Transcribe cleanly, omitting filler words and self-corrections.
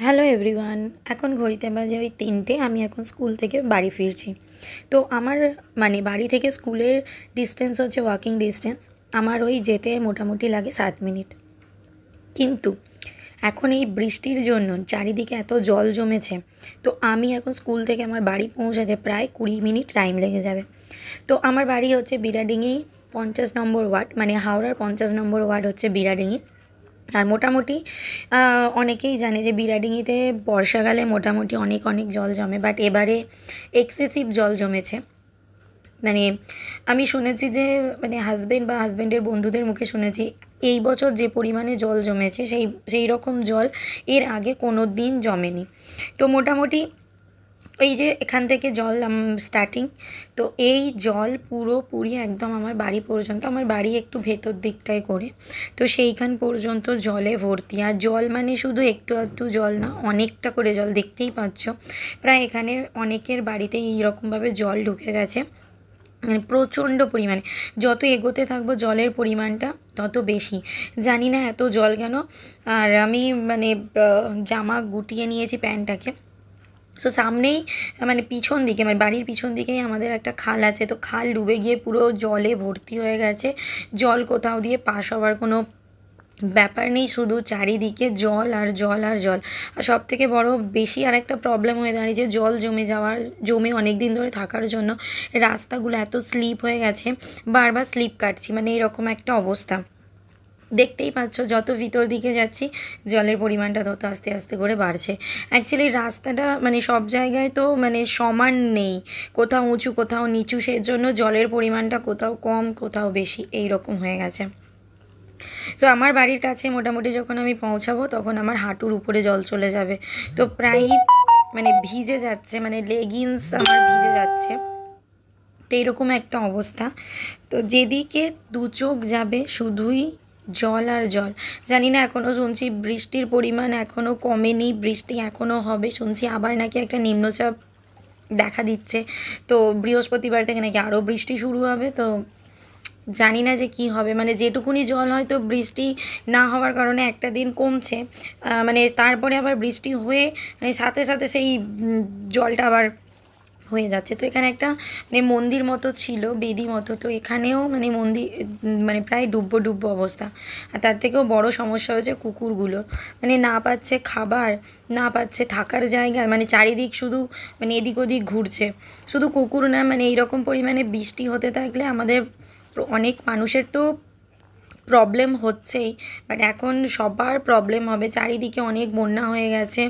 Hello everyone, এখন ঘড়িতে বাজে ওই 3টে। আমি এখন স্কুল থেকে বাড়ি ফিরছি। তো আমার বাড়ি থেকে স্কুলের ডিস্টেন্স হচ্ছে ওয়াকিং ডিস্টেন্স। আমার ওই যেতে মোটামুটি লাগে 7 মিনিট। কিন্তু এখন এই বৃষ্টির জন্য চারিদিকে এত জল জমেছে, তো আমি এখন স্কুল থেকে আমার বাড়ি পৌঁছাতে প্রায় 20 মিনিট টাইম লেগে যাবে। তো আমার বাড়ি হচ্ছে বিরাডিঙি 50 নম্বর ওয়ার্ড, হাওড়ার 50 নম্বর ওয়ার্ড হচ্ছে বিরাডিঙি। আর মোটামুটি অনেকেই জানে যে বিরাডিঙিতে বর্ষাকালে মোটামুটি অনেক অনেক জল জমে, বাট এবারে এক্সেসিভ জল জমেছে। মানে আমি শুনেছি যে হাজব্যান্ড বা হাজব্যান্ডের বন্ধুদের মুখে শুনেছি এই বছর যে পরিমাণে জল জমেছে সেই রকম জল এর আগে কোনো দিন জমেনি। তো মোটামুটি এই যে এখান থেকে জল স্টার্টিং, তো এই জল পুরোপুরি একদম আমার বাড়ি পর্যন্ত, আমার বাড়ি একটু ভেতর দিকটায় করে, তো সেইখান পর্যন্ত জলে ভর্তি। আর জল শুধু একটু একটু জল না, অনেকটা করে জল, দেখতেই পাচ্ছ প্রায় এখানের অনেকের বাড়িতেই এইরকমভাবে জল ঢুকে গেছে। প্রচণ্ড পরিমাণে যত এগোতে থাকবো জলের পরিমাণটা তত বেশি। জানি না এত জল কেন। আর আমি জামা গুটিয়ে নিয়েছি প্যান্টটাকে। সো সামনেই পিছন দিকে বাড়ির পিছন দিকেই আমাদের একটা খাল আছে, তো খাল ডুবে গিয়ে পুরো জলে ভর্তি হয়ে গেছে। জল কোথাও দিয়ে পাস হওয়ার কোনো ব্যাপার নেই, শুধু চারিদিকে জল আর জল আর জল। আর সবথেকে বড় বেশি আরেকটা প্রবলেম হয়ে দাঁড়িয়েছে, জল জমে অনেক দিন ধরে থাকার জন্য রাস্তাগুলো এত স্লিপ হয়ে গেছে, বারবার স্লিপ কাটছি, এরকম একটা অবস্থা। দেখতেই পাচ্ছ যত ভিতর দিকে যাচ্ছি জলের পরিমাণটা তত আস্তে আস্তে করে বাড়ছে। অ্যাকচুয়ালি রাস্তাটা সব জায়গায় তো সমান নেই, কোথাও উঁচু কোথাও নিচু, সেজন্য জলের পরিমাণটা কোথাও কম কোথাও বেশি এই রকম হয়ে গেছে। সো আমার বাড়ির কাছে মোটামুটি যখন আমি পৌঁছাবো তখন আমার হাঁটুর উপরে জল চলে যাবে। তো প্রায়ই ভিজে যাচ্ছে, লেগিংস আমার ভিজে যাচ্ছে। তো এইরকম একটা অবস্থা। তো যেদিকে দু চোখ যাবে শুধুই জল আর জল। জানি না, এখনও শুনছি বৃষ্টির পরিমাণ এখনও কমেনি, বৃষ্টি এখনও হবে শুনছি, আবার নাকি একটা নিম্নচাপ দেখা দিচ্ছে। তো বৃহস্পতিবার থেকে নাকি আরও বৃষ্টি শুরু হবে। তো জানি না যে কি হবে, যেটুকুনি জল হয়তো বৃষ্টি না হওয়ার কারণে একটা দিন কমছে, তারপরে আবার বৃষ্টি হয়ে সাথে সাথে সেই জলটা আবার হয়ে যাচ্ছে। তো এখানে একটা মন্দির মতো ছিল, বেদি মতো, তো এখানেও মন্দির প্রায় ডুব্বো অবস্থা। আর তার থেকেও বড় সমস্যা হয়েছে কুকুরগুলোর, না পাচ্ছে খাবার, না পাচ্ছে থাকার জায়গা, চারিদিক শুধু এদিক ওদিক ঘুরছে। শুধু কুকুর না, এইরকম পরিমাণে বৃষ্টি হতে থাকলে আমাদের অনেক মানুষের তো প্রবলেম হচ্ছেই, বাট এখন সবার প্রবলেম হবে। চারিদিকে অনেক বন্যা হয়ে গেছে।